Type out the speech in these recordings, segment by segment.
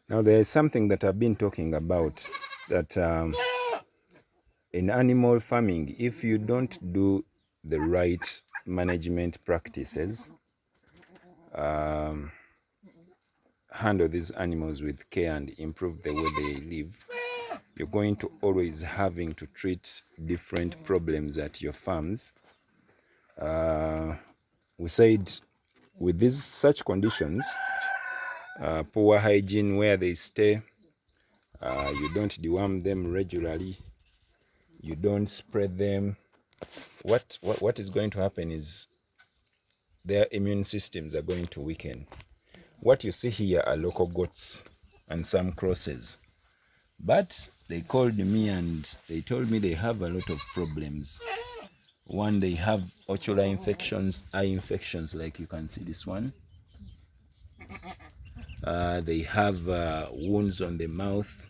Now there is something that I've been talking about, that in animal farming, if you don't do the right management practices, handle these animals with care and improve the way they live, you're going to always having to treat different problems at your farms. We said with these such conditions, poor hygiene where they stay, you don't deworm them regularly, you don't spread them, what is going to happen is their immune systems are going to weaken. What you see here are local goats and some crosses, but they called me and they told me they have a lot of problems. One, they have ocular infections, eye infections, like you can see this one. They have wounds on the mouth,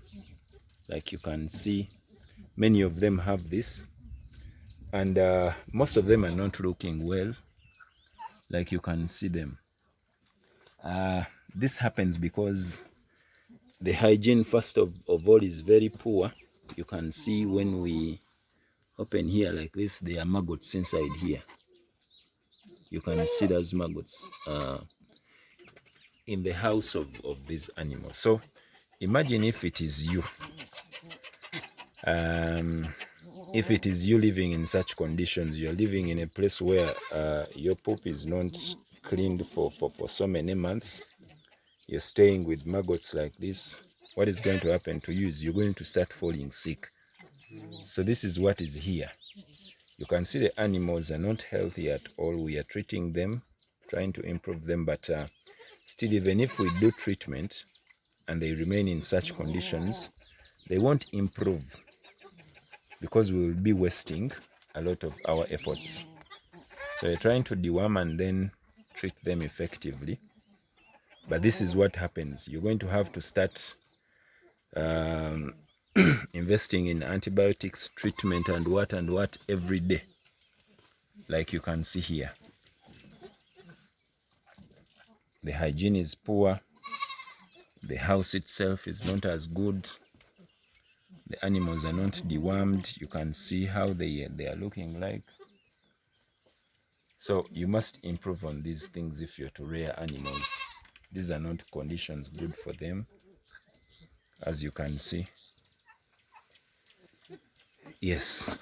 like you can see. Many of them have this, and most of them are not looking well, like you can see them. This happens because the hygiene, first of all, is very poor. You can see when we open here like this, there are maggots inside here. You can see those maggots in the house of these animals. So imagine if it is you. If it is you living in such conditions, you're living in a place where your poop is not cleaned for so many months, you're staying with maggots like this, what is going to happen to you is you're going to start falling sick. So this is what is here. You can see the animals are not healthy at all. We are treating them, trying to improve them, but still, even if we do treatment and they remain in such conditions, they won't improve, because we will be wasting a lot of our efforts. So we're trying to deworm and then treat them effectively. But this is what happens. You're going to have to start investing in antibiotics, treatment, and what every day, like you can see here. The hygiene is poor. The house itself is not as good. The animals are not dewormed. You can see how they are looking like. So you must improve on these things if you're to rear animals. These are not conditions good for them, as you can see. Yes.